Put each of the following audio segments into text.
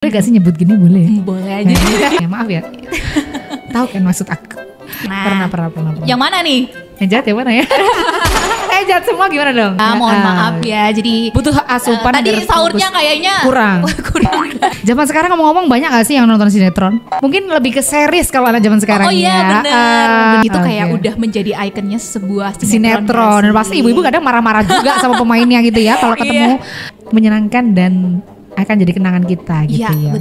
Boleh gak sih nyebut gini, boleh? Boleh aja. Ya, maaf ya. Tahu kan maksud aku? Nah, Pernah. yang mana nih? Yang jahat yang mana ya? Jahat semua gimana dong? Mohon maaf ya. Jadi butuh asupan. tadi sahurnya kayaknya kurang. Zaman sekarang ngomong-ngomong banyak gak sih yang nonton sinetron? Mungkin lebih ke series kalau anak zaman sekarang. Oh iya benar. Itu kayak okay. udah menjadi ikonnya sebuah sinetron. Dan pasti ibu-ibu kadang marah-marah juga sama pemainnya gitu ya. Kalau ketemu menyenangkan dan akan jadi kenangan kita gitu ya.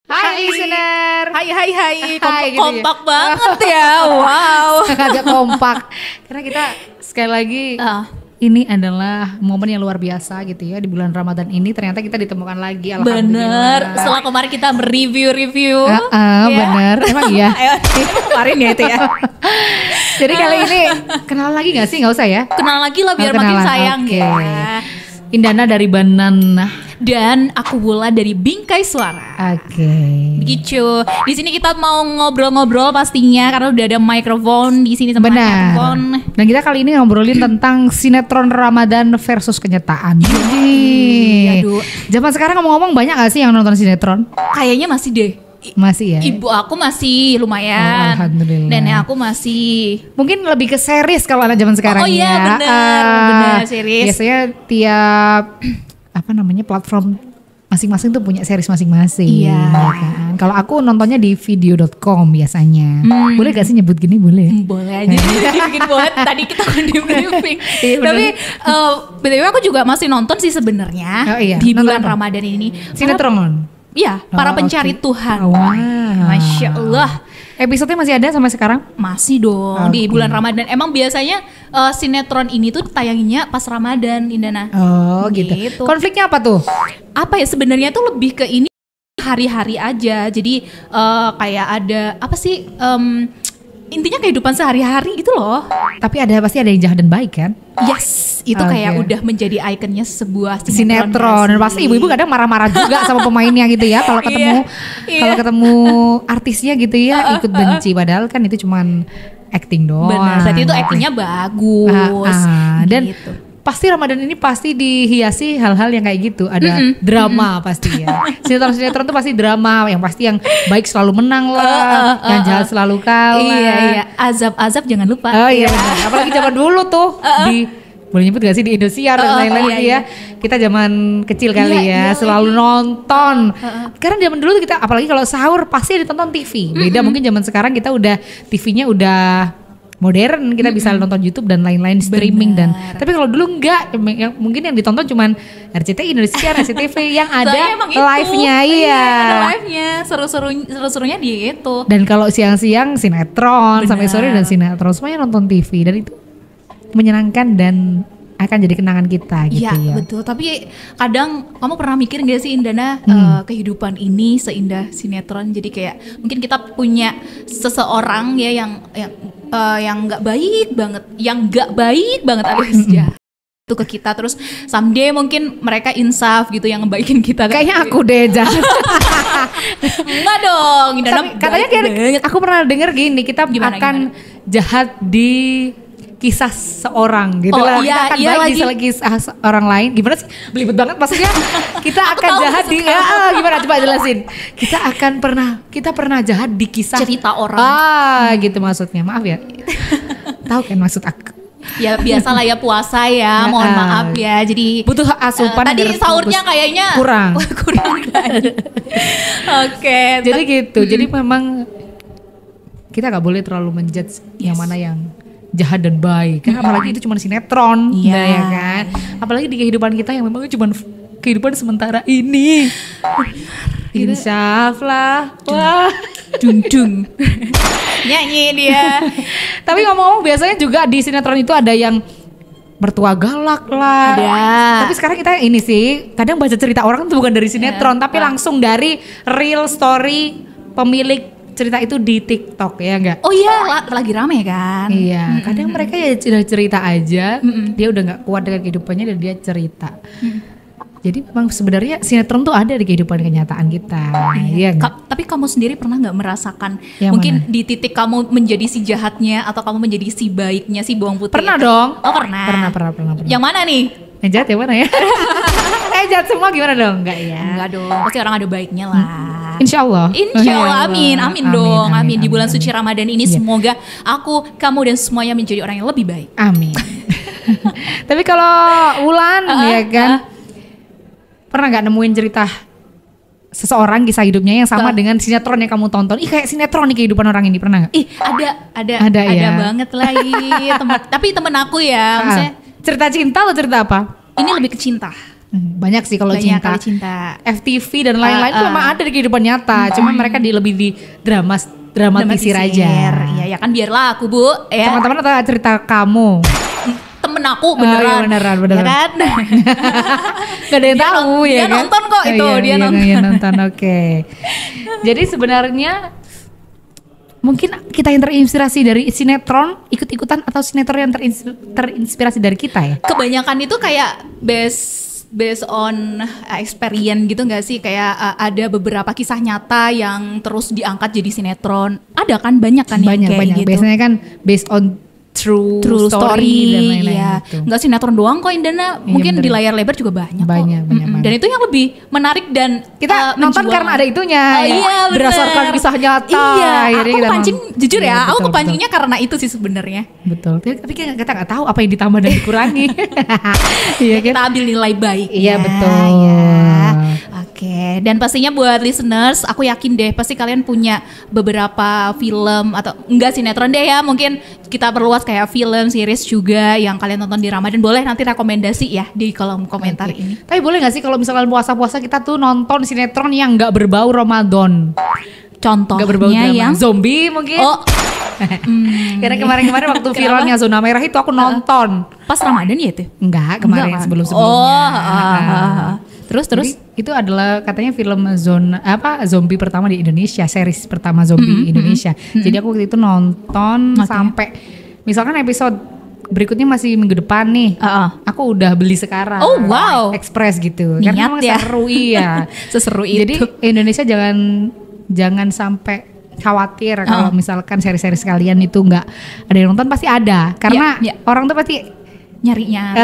Hai listener. Hai. Gitu Kompak ya. banget ya. Wow. Agak kompak. Karena kita sekali lagi ini adalah momen yang luar biasa gitu ya. Di bulan Ramadan ini ternyata kita ditemukan lagi, alhamdulillah. Bener. Setelah kemarin kita mereview. Bener. Emang iya. Kemarin ya itu ya. Jadi kali ini kenal lagi gak sih? Gak usah ya. Kenal lagi lah biar makin sayang ya. Indana dari Banana. Dan aku Wula dari Bingkai Suara. Begitu. Di sini kita mau ngobrol-ngobrol pastinya karena udah ada mikrofon di sini sama mikrofon. Dan kita kali ini ngobrolin tentang sinetron Ramadan versus kenyataan. Aduh. Zaman sekarang ngomong-ngomong banyak gak sih yang nonton sinetron? Kayaknya masih deh. Masih ya. Ibu aku masih lumayan. Alhamdulillah. Nenek aku masih. Mungkin lebih ke series kalau anak zaman sekarang. Oh iya benar series. Biasanya tiap platform masing-masing tuh punya series masing-masing. Iya. Kan? Kalau aku nontonnya di video.com biasanya. Boleh gak sih nyebut gini? Boleh. Boleh aja. Bikin boleh. Tadi kita di briefing. Tapi btw aku juga masih nonton sih sebenarnya di bulan Ramadan ini. Sinetron. Iya, para pencari Tuhan. Wow. Masya Allah. Episodenya masih ada sampai sekarang? Masih dong di bulan Ramadan. Emang biasanya sinetron ini tuh tayanginnya pas Ramadan, Indana. Oh gitu. Konfliknya apa tuh? Apa ya sebenarnya tuh lebih ke ini hari-hari aja. Jadi kayak ada apa sih? Intinya kehidupan sehari-hari gitu loh. Tapi pasti ada yang jahat dan baik kan? Yes, itu kayak udah menjadi ikonnya sebuah sinetron. Dan pasti ibu-ibu kadang marah-marah juga sama pemainnya gitu ya. Kalau ketemu artisnya gitu ya ikut benci. Padahal kan itu cuman acting doang. Benar, berarti itu actingnya bagus. Dan gitu. pasti Ramadan ini pasti dihiasi hal-hal yang kayak gitu. Ada drama pasti ya. Sinetron tuh pasti drama. Yang pasti yang baik selalu menang lah. Yang jahat selalu kalah. Iya. Azab jangan lupa. Oh iya benar. Apalagi zaman dulu tuh boleh nyebut gak sih di Indosiar dan lain-lain gitu ya. Kita zaman kecil kali selalu nonton. Karena zaman dulu kita apalagi kalau sahur pasti ditonton TV. Beda mungkin zaman sekarang kita udah TV-nya udah modern, kita bisa nonton YouTube dan lain-lain streaming. Dan tapi kalau dulu enggak, mungkin yang ditonton cuman RCTI, Indonesia, SCTV yang ada live-nya. Iya, ada live-nya, seru-serunya di itu. Dan kalau siang-siang sinetron, sampai sore dan sinetron, semuanya nonton TV. Dan itu menyenangkan dan akan jadi kenangan kita gitu ya. Iya betul, tapi kadang kamu pernah mikir gak sih Indana kehidupan ini seindah sinetron. Jadi kayak mungkin kita punya seseorang ya yang nggak baik banget alias jahat itu ke kita, terus someday mungkin mereka insaf gitu yang ngebaikin kita. Kayaknya aku deh jahat. Enggak dong, katanya aku pernah denger gini, kita akan jahat di kisah seorang gitu lah. Kita akan baik di kisah orang lain. Gimana sih? Belibet banget maksudnya. Kita akan jahat di gimana coba jelasin. Kita pernah jahat di kisah cerita orang. Gitu maksudnya. Maaf ya. Tahu kan maksud aku? Ya biasalah ya puasa ya. Mohon maaf ya. Jadi butuh asupan. Tadi sahurnya kayaknya kurang. Oke. Jadi gitu. Jadi memang kita nggak boleh terlalu menjudge yang mana yang jahat dan baik, kan apalagi itu cuma sinetron, ya kan. Apalagi di kehidupan kita yang memang cuma kehidupan sementara ini. Insya Allah. Wah, dung. Nyanyi dia. Tapi ngomong-ngomong biasanya juga di sinetron itu ada yang mertua galak lah. Ada. Tapi sekarang kita ini sih kadang baca cerita orang tuh bukan dari sinetron tapi langsung dari real story pemilik cerita itu di TikTok ya enggak? Oh iya, lagi rame kan? Iya, kadang mereka ya sudah cerita aja, dia udah nggak kuat dengan kehidupannya dan dia cerita. Jadi memang sebenarnya sinetron tuh ada di kehidupan kenyataan kita. Iya Tapi kamu sendiri pernah nggak merasakan yang mungkin mana? di titik kamu menjadi si jahatnya atau kamu menjadi si baiknya, si bawang putih? Pernah dong. Oh pernah. Pernah. Yang mana nih? Yang jahat yang mana ya? Jahat semua gimana dong? Enggak ya? Enggak dong. Pasti orang ada baiknya lah. Insya Allah. Amin dong. Amin. Di bulan suci Ramadan ini semoga aku, kamu dan semuanya menjadi orang yang lebih baik. Amin. Tapi kalau Wulan ya kan, pernah nggak nemuin cerita seseorang kisah hidupnya yang sama dengan sinetron yang kamu tonton? Ih kayak sinetron nih kehidupan orang ini, pernah nggak? Ih ada ya? banget lagi. Tapi temen aku ya, maksudnya cerita cinta atau cerita apa? ini lebih ke cinta. Banyak sih kalau Banyak cinta. kali cinta. FTV dan lain-lain itu memang ada di kehidupan nyata. Cuma mereka lebih di dramatisir aja. Iya ya kan, biarlah aku Bu ya. Teman-teman atau cerita kamu? Temen aku beneran. Beneran. Ya kan? Gak ada yang tahu ya dia kan? nonton kok itu, dia nonton. Dia nonton, oke. Jadi sebenarnya mungkin kita yang terinspirasi dari sinetron ikut-ikutan atau sinetron yang terinspirasi dari kita ya? Kebanyakan itu kayak based on experience gitu nggak sih, kayak ada beberapa kisah nyata yang terus diangkat jadi sinetron. Ada kan banyak kan yang kayak banyak. gitu. Biasanya kan based on true story dan lain-lain iya. gitu. Nggak sinetron doang kok Indana, mungkin bener. di layar lebar juga banyak kok. Banyak. Dan itu yang lebih menarik dan Kita nonton menjual. karena ada itunya. Iya, bener. Berdasarkan kisah nyata. Iya, Akhirnya aku kita kepancing jujur ya, aku betul, kepancingnya karena itu sih sebenarnya. Betul. Tapi kita nggak tahu apa yang ditambah dan dikurangi. Iya kan? Kita ambil nilai baik. Iya betul. Ya. Oke, dan pastinya buat listeners, aku yakin deh pasti kalian punya beberapa film atau enggak sinetron deh ya, mungkin kita perluas kayak film, series juga yang kalian tonton di Ramadan. Boleh nanti rekomendasi ya di kolom komentar ini. Tapi boleh gak sih kalau misalkan puasa-puasa kita tuh nonton sinetron yang nggak berbau Ramadan? Contohnya Nggak berbau drama. yang Zombie mungkin? Oh, Karena kemarin waktu viralnya Zona Merah itu aku nonton. pas Ramadan ya itu? Enggak, kemarin Enggak kan? sebelum-sebelumnya. Terus Jadi, itu adalah katanya film zombie pertama di Indonesia, series pertama zombie Indonesia. Jadi aku waktu itu nonton sampai misalkan episode berikutnya masih minggu depan nih. Aku udah beli sekarang. Oh wow. Express gitu. Niat Karena memang ya. seru iya. Seseru itu. Jadi Indonesia jangan sampai khawatir kalau misalkan seri-seri sekalian itu nggak ada yang nonton, pasti ada. Karena orang tuh pasti nyari-nyari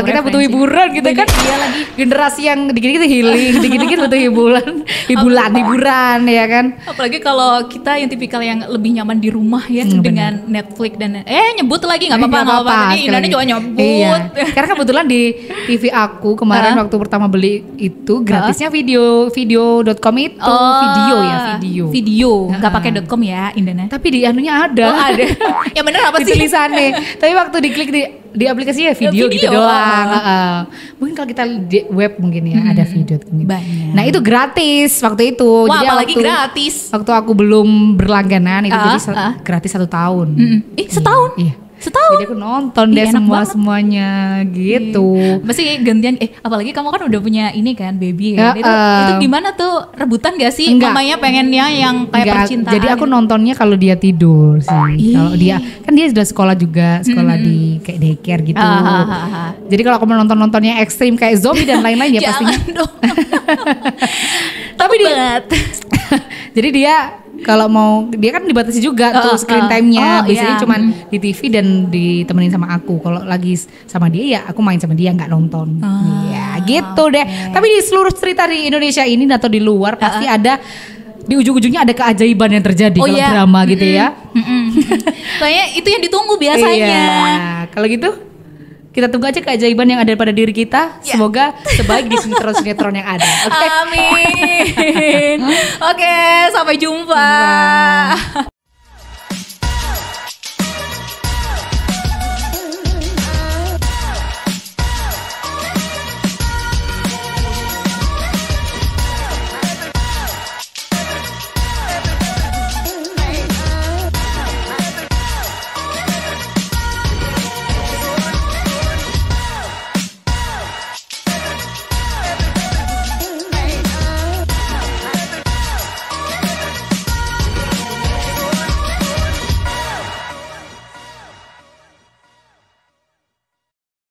kita butuh hiburan gitu kan. Iya lagi. Generasi yang dikit-dikit healing, dikit-dikit butuh hiburan ya kan. Apalagi kalau kita yang tipikal yang lebih nyaman di rumah ya dengan Netflix dan nyebut lagi nggak apa-apa. Ini Indahnya juga nyebut. Iya. Karena kebetulan di TV aku kemarin waktu pertama beli itu gratisnya video.com itu video. Nggak pakai .com ya Indana. Tapi di anunya ada. Oh ada. Yang bener apa di sih? tulisannya. Tapi waktu diklik di aplikasinya video gitu doang. Mungkin kalau kita di web mungkin ya ada video gitu. Banyak. Nah itu gratis waktu itu. Wah, jadi apalagi gratis. Waktu aku belum berlangganan itu jadi gratis 1 tahun. Setahun? Iya. Setahun? Jadi aku nonton deh semuanya gitu. Pasti gantian, apalagi kamu kan udah punya ini kan baby kan. Itu gimana tuh, rebutan gak sih? Mamanya pengennya yang kayak percintaan. Jadi aku nontonnya kalau dia tidur sih. Kalau dia kan dia sudah sekolah juga, sekolah di kayak daycare gitu. Jadi kalau aku mau nontonnya ekstrim kayak zombie dan lain-lain ya pastinya. Tapi jadi dia kalau mau, dia kan dibatasi juga tuh screen time-nya. Biasanya cuman di TV dan ditemenin sama aku. Kalau lagi sama dia ya aku main sama dia, nggak nonton. Ya gitu deh. Tapi di seluruh cerita di Indonesia ini atau di luar pasti ada di ujung-ujungnya ada keajaiban yang terjadi kalau drama gitu ya. Kayaknya itu yang ditunggu biasanya. Iya. Kalau gitu kita tunggu aja keajaiban yang ada pada diri kita. Semoga sebaik di sinetron-sinetron yang ada. Amin. Oke, sampai jumpa.